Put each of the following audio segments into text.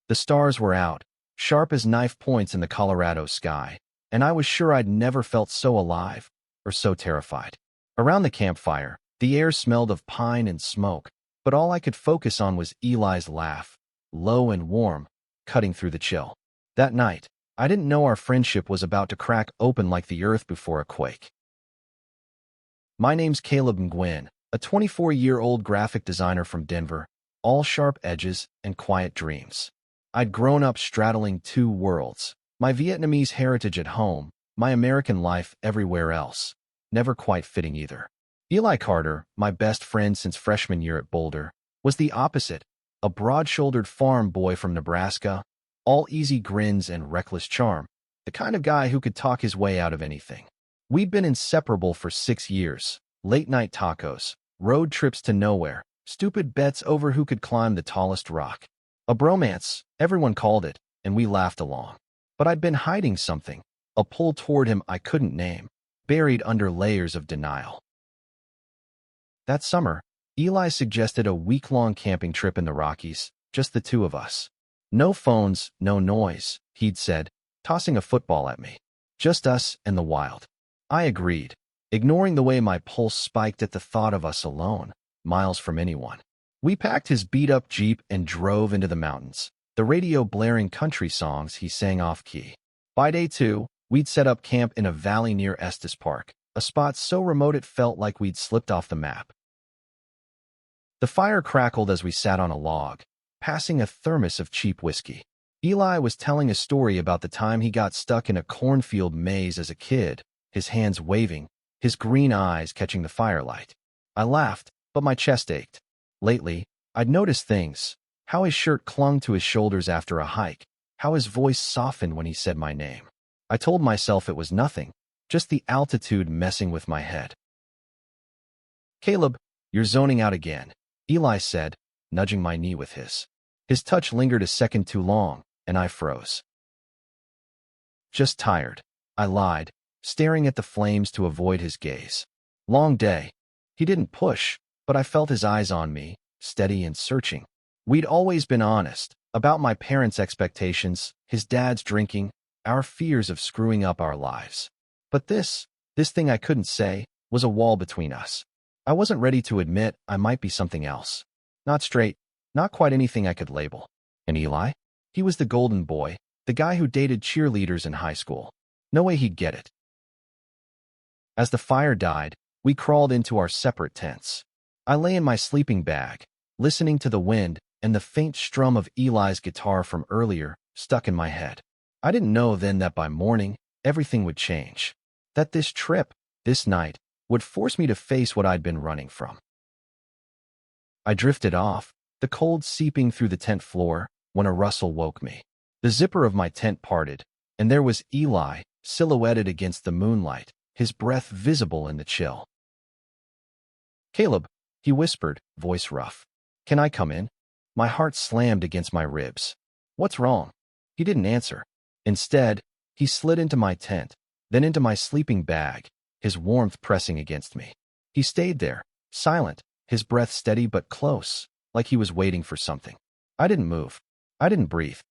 The stars were out, sharp as knife points in the Colorado sky, and I was sure I'd never felt so alive or so terrified. Around the campfire, the air smelled of pine and smoke, but all I could focus on was Eli's laugh, low and warm, cutting through the chill. That night, I didn't know our friendship was about to crack open like the earth before a quake. My name's Caleb Nguyen, a 24-year-old graphic designer from Denver, all sharp edges and quiet dreams. I'd grown up straddling two worlds, my Vietnamese heritage at home, my American life everywhere else, never quite fitting either. Eli Carter, my best friend since freshman year at Boulder, was the opposite, a broad-shouldered farm boy from Nebraska, all easy grins and reckless charm, the kind of guy who could talk his way out of anything. We'd been inseparable for 6 years, late-night tacos, road trips to nowhere, stupid bets over who could climb the tallest rock. A bromance, everyone called it, and we laughed along. But I'd been hiding something, a pull toward him I couldn't name, buried under layers of denial. That summer, Eli suggested a week-long camping trip in the Rockies, just the two of us. No phones, no noise, he'd said, tossing a football at me. Just us and the wild. I agreed, ignoring the way my pulse spiked at the thought of us alone, miles from anyone. We packed his beat-up Jeep and drove into the mountains, the radio blaring country songs he sang off-key. By day 2, we'd set up camp in a valley near Estes Park, a spot so remote it felt like we'd slipped off the map. The fire crackled as we sat on a log, passing a thermos of cheap whiskey. Eli was telling a story about the time he got stuck in a cornfield maze as a kid, his hands waving, his green eyes catching the firelight. I laughed, but my chest ached. Lately, I'd noticed things, how his shirt clung to his shoulders after a hike, how his voice softened when he said my name. I told myself it was nothing, just the altitude messing with my head. "Caleb, you're zoning out again," Eli said, nudging my knee with his. His touch lingered a second too long, and I froze. "Just tired," I lied, staring at the flames to avoid his gaze. "Long day." He didn't push, but I felt his eyes on me, steady and searching. We'd always been honest, about my parents' expectations, his dad's drinking, our fears of screwing up our lives. But this thing I couldn't say, was a wall between us. I wasn't ready to admit I might be something else. Not straight, not quite anything I could label. And Eli? He was the golden boy, the guy who dated cheerleaders in high school. No way he'd get it. As the fire died, we crawled into our separate tents. I lay in my sleeping bag, listening to the wind and the faint strum of Eli's guitar from earlier stuck in my head. I didn't know then that by morning, everything would change. That this trip, this night, would force me to face what I'd been running from. I drifted off, the cold seeping through the tent floor, when a rustle woke me. The zipper of my tent parted, and there was Eli, silhouetted against the moonlight, his breath visible in the chill. "Caleb," he whispered, voice rough. "Can I come in?" My heart slammed against my ribs. "What's wrong?" He didn't answer. Instead, he slid into my tent, then into my sleeping bag, his warmth pressing against me. He stayed there, silent, his breath steady but close, like he was waiting for something. I didn't move. I didn't breathe.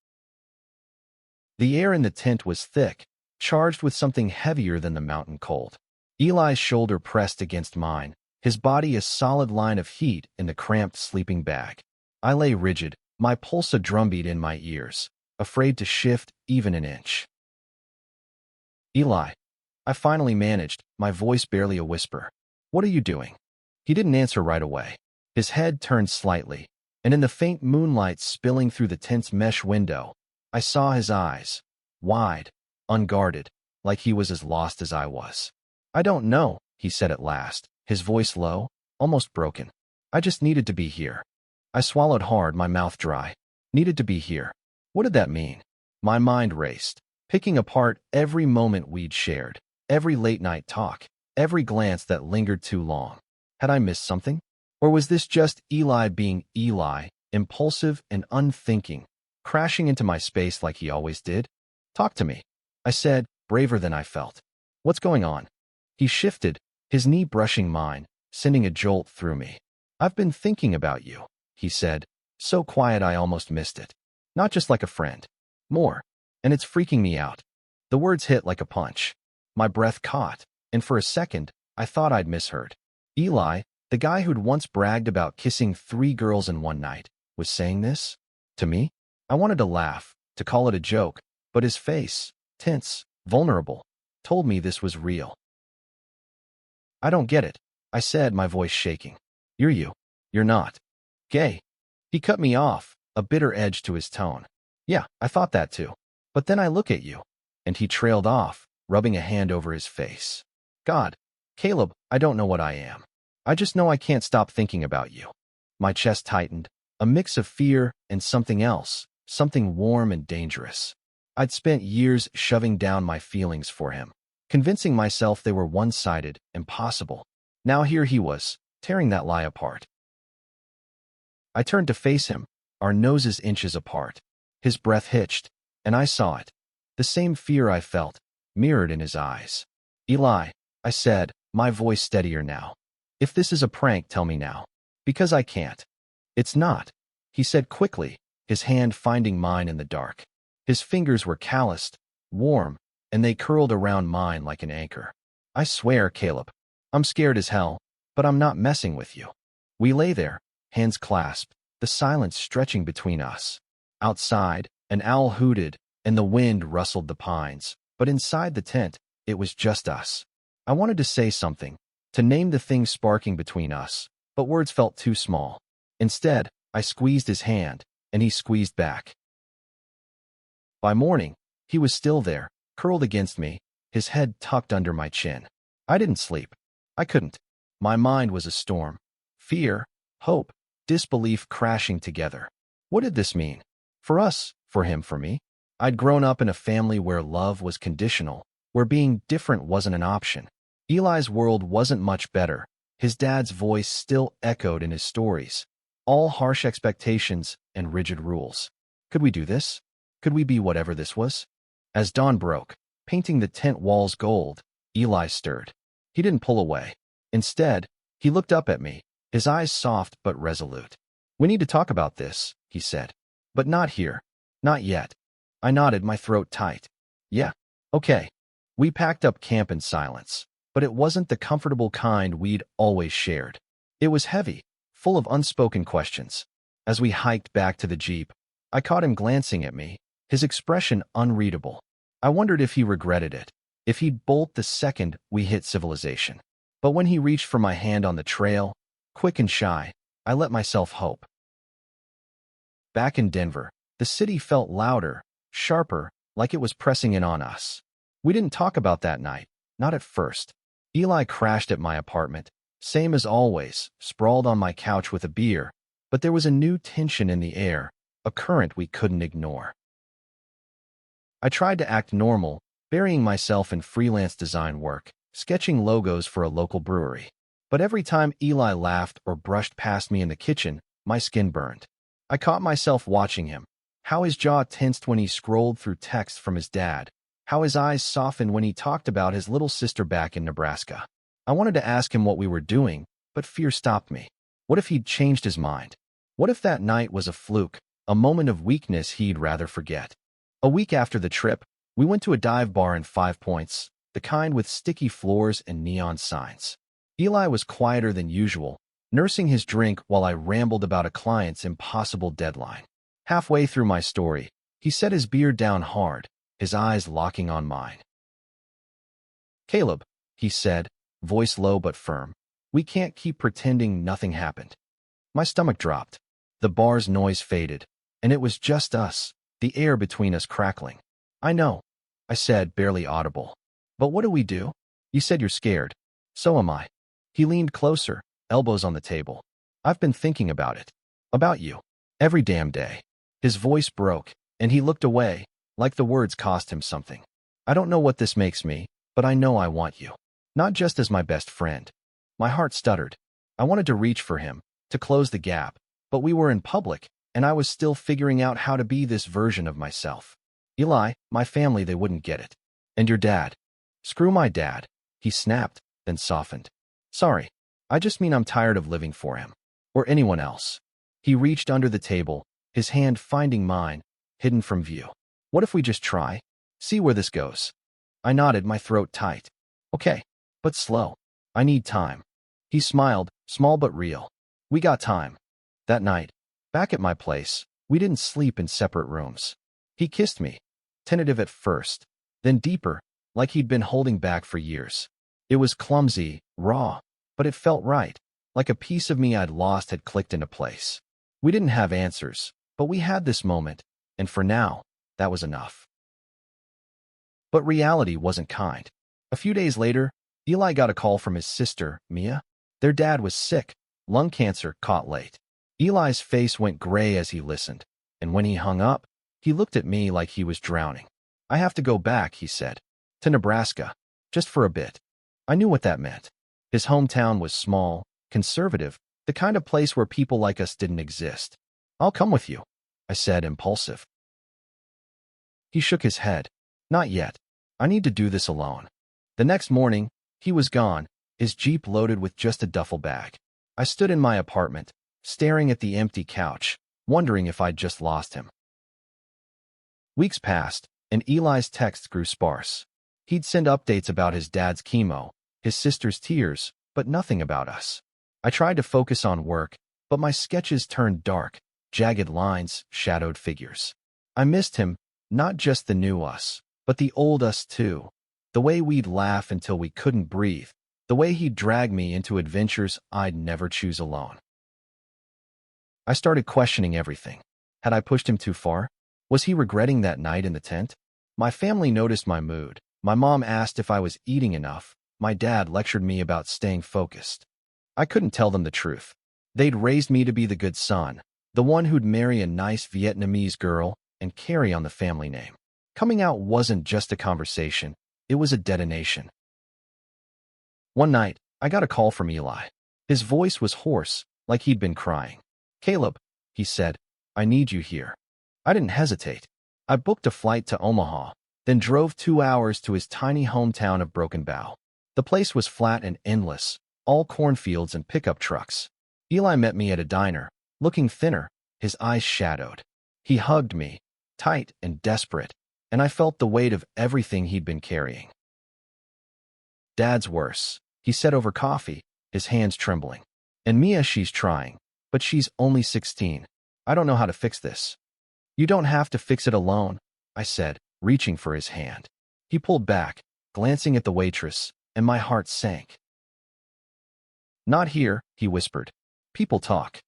The air in the tent was thick, charged with something heavier than the mountain cold. Eli's shoulder pressed against mine, his body a solid line of heat in the cramped sleeping bag. I lay rigid, my pulse a drumbeat in my ears, afraid to shift even an inch. "Eli," I finally managed, my voice barely a whisper. "What are you doing?" He didn't answer right away. His head turned slightly, and in the faint moonlight spilling through the tent's mesh window, I saw his eyes, wide, unguarded, like he was as lost as I was. "I don't know," he said at last, his voice low, almost broken. "I just needed to be here." I swallowed hard, my mouth dry. Needed to be here. What did that mean? My mind raced, picking apart every moment we'd shared, every late-night talk, every glance that lingered too long. Had I missed something? Or was this just Eli being Eli, impulsive and unthinking, crashing into my space like he always did? "Talk to me," I said, braver than I felt. "What's going on?" He shifted, his knee brushing mine, sending a jolt through me. "I've been thinking about you," he said, so quiet I almost missed it. Not just like a friend. More. And it's freaking me out. The words hit like a punch. My breath caught, and for a second, I thought I'd misheard. Eli, the guy who'd once bragged about kissing 3 girls in one night, was saying this? To me? I wanted to laugh, to call it a joke, but his face, tense, vulnerable, told me this was real. I don't get it, I said, my voice shaking. You're not gay. He cut me off, a bitter edge to his tone. Yeah, I thought that too. But then I look at you. And he trailed off, rubbing a hand over his face. God, Caleb, I don't know what I am. I just know I can't stop thinking about you. My chest tightened, a mix of fear and something else, something warm and dangerous. I'd spent years shoving down my feelings for him, convincing myself they were one-sided, impossible. Now here he was, tearing that lie apart. I turned to face him, our noses inches apart. His breath hitched, and I saw it. The same fear I felt, mirrored in his eyes. Eli, I said, my voice steadier now. If this is a prank, tell me now. Because I can't. It's not, he said quickly, his hand finding mine in the dark. His fingers were calloused, warm, and they curled around mine like an anchor. I swear, Caleb, I'm scared as hell, but I'm not messing with you. We lay there, hands clasped, the silence stretching between us. Outside, an owl hooted, and the wind rustled the pines, but inside the tent, it was just us. I wanted to say something, to name the thing sparking between us, but words felt too small. Instead, I squeezed his hand, and he squeezed back. By morning, he was still there, curled against me, his head tucked under my chin. I didn't sleep. I couldn't. My mind was a storm. Fear, hope, disbelief crashing together. What did this mean? For us, for him, for me? I'd grown up in a family where love was conditional, where being different wasn't an option. Eli's world wasn't much better. His dad's voice still echoed in his stories. All harsh expectations and rigid rules. Could we do this? Could we be whatever this was? As dawn broke, painting the tent walls gold, Eli stirred. He didn't pull away. Instead, he looked up at me, his eyes soft but resolute. We need to talk about this, he said. But not here. Not yet. I nodded, my throat tight. Yeah, okay. We packed up camp in silence, but it wasn't the comfortable kind we'd always shared. It was heavy, full of unspoken questions. As we hiked back to the Jeep, I caught him glancing at me, his expression unreadable. I wondered if he regretted it, if he'd bolt the second we hit civilization. But when he reached for my hand on the trail, quick and shy, I let myself hope. Back in Denver, the city felt louder, sharper, like it was pressing in on us. We didn't talk about that night, not at first. Eli crashed at my apartment, same as always, sprawled on my couch with a beer, but there was a new tension in the air, a current we couldn't ignore. I tried to act normal, burying myself in freelance design work, sketching logos for a local brewery. But every time Eli laughed or brushed past me in the kitchen, my skin burned. I caught myself watching him, how his jaw tensed when he scrolled through text from his dad, how his eyes softened when he talked about his little sister back in Nebraska. I wanted to ask him what we were doing, but fear stopped me. What if he'd changed his mind? What if that night was a fluke, a moment of weakness he'd rather forget? A week after the trip, we went to a dive bar in 5 Points, the kind with sticky floors and neon signs. Eli was quieter than usual, nursing his drink while I rambled about a client's impossible deadline. Halfway through my story, he set his beer down hard, his eyes locking on mine. Caleb, he said, voice low but firm, we can't keep pretending nothing happened. My stomach dropped. The bar's noise faded, and it was just us, the air between us crackling. I know, I said, barely audible. But what do we do? You said you're scared. So am I. He leaned closer, elbows on the table. I've been thinking about it. About you. Every damn day. His voice broke, and he looked away, like the words cost him something. I don't know what this makes me, but I know I want you. Not just as my best friend. My heart stuttered. I wanted to reach for him, to close the gap, but we were in public, and I was still figuring out how to be this version of myself. Eli, my family, they wouldn't get it. And your dad. Screw my dad. He snapped, then softened. Sorry. I just mean I'm tired of living for him. Or anyone else. He reached under the table, his hand finding mine, hidden from view. What if we just try? See where this goes. I nodded, my throat tight. Okay, but slow. I need time. He smiled, small but real. We got time. That night, back at my place, we didn't sleep in separate rooms. He kissed me, tentative at first, then deeper, like he'd been holding back for years. It was clumsy, raw, but it felt right, like a piece of me I'd lost had clicked into place. We didn't have answers, but we had this moment, and for now, that was enough. But reality wasn't kind. A few days later, Eli got a call from his sister, Mia. Their dad was sick, lung cancer, caught late. Eli's face went gray as he listened, and when he hung up, he looked at me like he was drowning. I have to go back, he said, to Nebraska, just for a bit. I knew what that meant. His hometown was small, conservative, the kind of place where people like us didn't exist. I'll come with you, I said, impulsive. He shook his head. Not yet. I need to do this alone. The next morning, he was gone, his Jeep loaded with just a duffel bag. I stood in my apartment, staring at the empty couch, wondering if I'd just lost him. Weeks passed, and Eli's texts grew sparse. He'd send updates about his dad's chemo, his sister's tears, but nothing about us. I tried to focus on work, but my sketches turned dark, jagged lines, shadowed figures. I missed him, not just the new us, but the old us too. The way we'd laugh until we couldn't breathe, the way he'd drag me into adventures I'd never choose alone. I started questioning everything. Had I pushed him too far? Was he regretting that night in the tent? My family noticed my mood. My mom asked if I was eating enough. My dad lectured me about staying focused. I couldn't tell them the truth. They'd raised me to be the good son, the one who'd marry a nice Vietnamese girl and carry on the family name. Coming out wasn't just a conversation, it was a detonation. One night, I got a call from Eli. His voice was hoarse, like he'd been crying. "Caleb," he said, "I need you here." I didn't hesitate. I booked a flight to Omaha, then drove 2 hours to his tiny hometown of Broken Bow. The place was flat and endless, all cornfields and pickup trucks. Eli met me at a diner, looking thinner, his eyes shadowed. He hugged me, tight and desperate, and I felt the weight of everything he'd been carrying. "Dad's worse," he said over coffee, his hands trembling. "And Mia, she's trying, but she's only 16. I don't know how to fix this." "You don't have to fix it alone," I said, reaching for his hand. He pulled back, glancing at the waitress, and my heart sank. "Not here," he whispered. "People talk."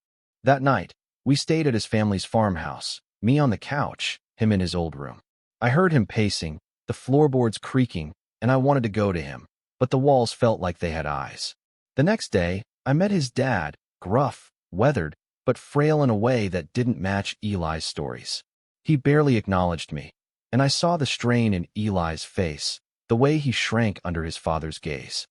That night, we stayed at his family's farmhouse, me on the couch, him in his old room. I heard him pacing, the floorboards creaking, and I wanted to go to him, but the walls felt like they had eyes. The next day, I met his dad, gruff, weathered, but frail in a way that didn't match Eli's stories. He barely acknowledged me, and I saw the strain in Eli's face, the way he shrank under his father's gaze.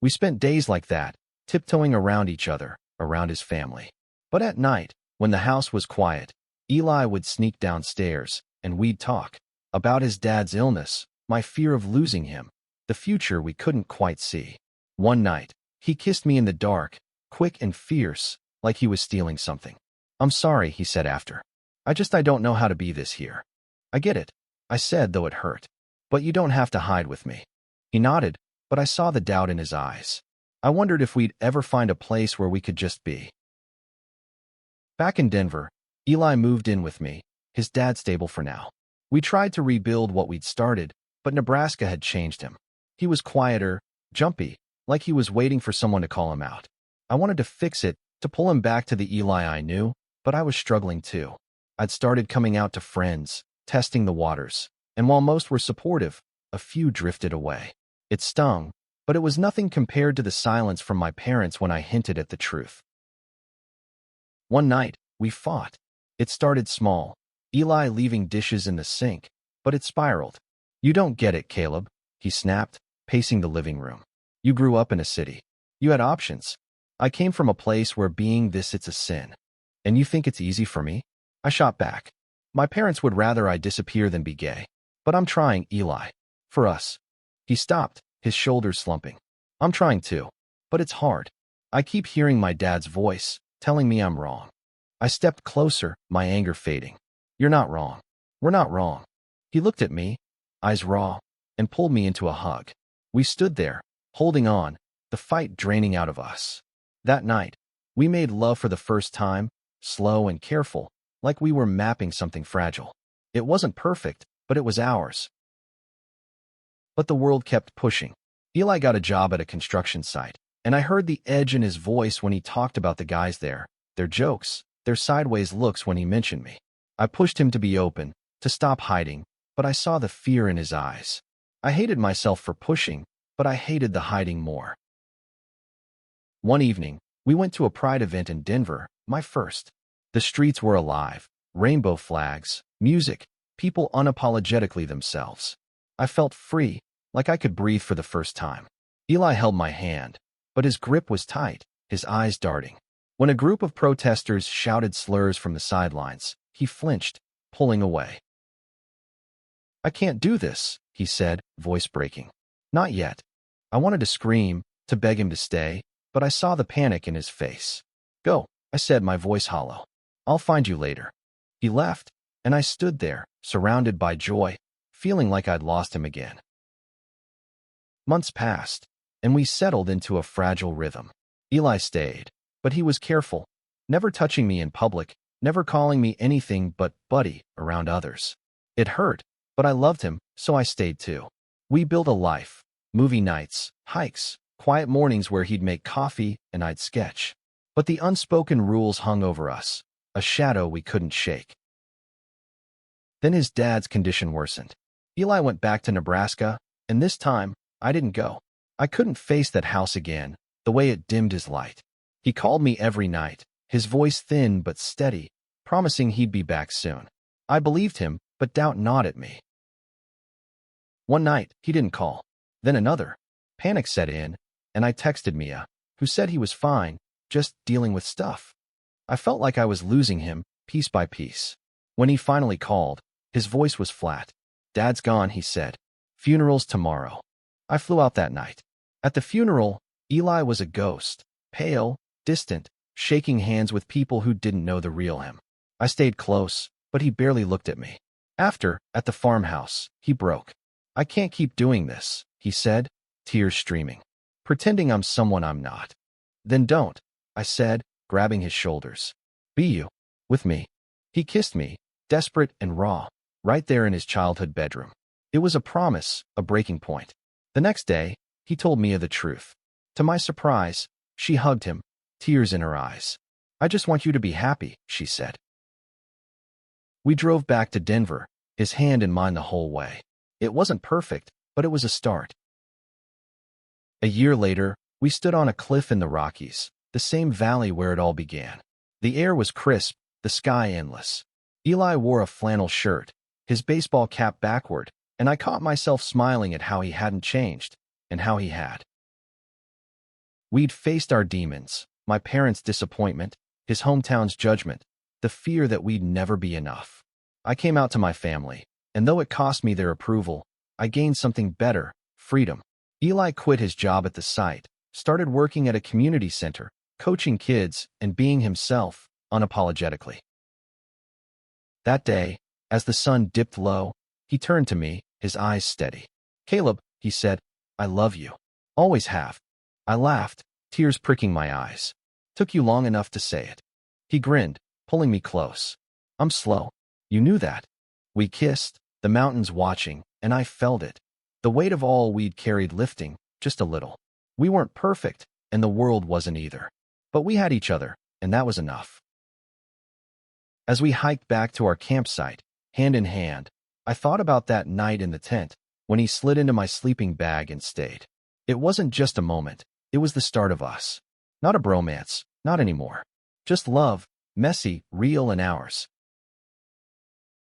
We spent days like that, tiptoeing around each other, around his family. But at night, when the house was quiet, Eli would sneak downstairs, and we'd talk about his dad's illness, my fear of losing him, the future we couldn't quite see. One night, he kissed me in the dark, quick and fierce, like he was stealing something. "I'm sorry," he said after. I don't know how to be this here." "I get it," I said, though it hurt. "But you don't have to hide with me." He nodded, but I saw the doubt in his eyes. I wondered if we'd ever find a place where we could just be. Back in Denver, Eli moved in with me, his dad stable for now. We tried to rebuild what we'd started, but Nebraska had changed him. He was quieter, jumpy, like he was waiting for someone to call him out. I wanted to fix it, to pull him back to the Eli I knew, but I was struggling too. I'd started coming out to friends, testing the waters, and while most were supportive, a few drifted away. It stung, but it was nothing compared to the silence from my parents when I hinted at the truth. One night, we fought. It started small, Eli leaving dishes in the sink, but it spiraled. "You don't get it, Caleb," he snapped, pacing the living room. "You grew up in a city. You had options. I came from a place where being this, it's a sin. And you think it's easy for me?" I shot back. "My parents would rather I disappear than be gay. But I'm trying, Eli. For us." He stopped, his shoulders slumping. "I'm trying too. But it's hard. I keep hearing my dad's voice, telling me I'm wrong." I stepped closer, my anger fading. You're not wrong. We're not wrong. He looked at me, eyes raw, and pulled me into a hug. We stood there, holding on, the fight draining out of us. That night, we made love for the first time, slow and careful, like we were mapping something fragile. It wasn't perfect, but it was ours. But the world kept pushing. Eli got a job at a construction site, and I heard the edge in his voice when he talked about the guys there, their jokes, their sideways looks when he mentioned me. I pushed him to be open, to stop hiding, but I saw the fear in his eyes. I hated myself for pushing, but I hated the hiding more. One evening, we went to a pride event in Denver, my first. The streets were alive, rainbow flags, music, people unapologetically themselves. I felt free, like I could breathe for the first time. Eli held my hand, but his grip was tight, his eyes darting. When a group of protesters shouted slurs from the sidelines, he flinched, pulling away. "I can't do this," he said, voice breaking. "Not yet." I wanted to scream, to beg him to stay, but I saw the panic in his face. "Go," I said, my voice hollow. "I'll find you later." He left, and I stood there, surrounded by joy, feeling like I'd lost him again. Months passed, and we settled into a fragile rhythm. Eli stayed, but he was careful, never touching me in public, never calling me anything but buddy around others. It hurt, but I loved him, so I stayed too. We built a life, movie nights, hikes, quiet mornings where he'd make coffee and I'd sketch. But the unspoken rules hung over us, a shadow we couldn't shake. Then his dad's condition worsened. Eli went back to Nebraska, and this time, I didn't go. I couldn't face that house again, the way it dimmed his light. He called me every night, his voice thin but steady, promising he'd be back soon. I believed him, but doubt gnawed at me. One night, he didn't call. Then another. Panic set in, and I texted Mia, who said he was fine, just dealing with stuff. I felt like I was losing him, piece by piece. When he finally called, his voice was flat. "Dad's gone," he said. "Funeral's tomorrow." I flew out that night. At the funeral, Eli was a ghost, pale, distant, shaking hands with people who didn't know the real him. I stayed close, but he barely looked at me. After, at the farmhouse, he broke. "I can't keep doing this," he said, tears streaming. "Pretending I'm someone I'm not." "Then don't," I said, grabbing his shoulders. "Be you. With me." He kissed me, desperate and raw, right there in his childhood bedroom. It was a promise, a breaking point. The next day, he told Mia the truth. To my surprise, she hugged him, tears in her eyes. "I just want you to be happy," she said. We drove back to Denver, his hand in mine the whole way. It wasn't perfect, but it was a start. A year later, we stood on a cliff in the Rockies, the same valley where it all began. The air was crisp, the sky endless. Eli wore a flannel shirt, his baseball cap backward, and I caught myself smiling at how he hadn't changed, and how he had. We'd faced our demons, my parents' disappointment, his hometown's judgment, the fear that we'd never be enough. I came out to my family, and though it cost me their approval, I gained something better, freedom. Eli quit his job at the site, started working at a community center, coaching kids, and being himself, unapologetically. That day, as the sun dipped low, he turned to me, his eyes steady. "Caleb," he said, "I love you. Always have." I laughed, tears pricking my eyes. "Took you long enough to say it." He grinned, pulling me close. "I'm slow. You knew that." We kissed, the mountains watching, and I felt it. The weight of all we'd carried lifting, just a little. We weren't perfect, and the world wasn't either. But we had each other, and that was enough. As we hiked back to our campsite, hand in hand, I thought about that night in the tent, when he slid into my sleeping bag and stayed. It wasn't just a moment, it was the start of us. Not a bromance, not anymore. Just love, messy, real, and ours.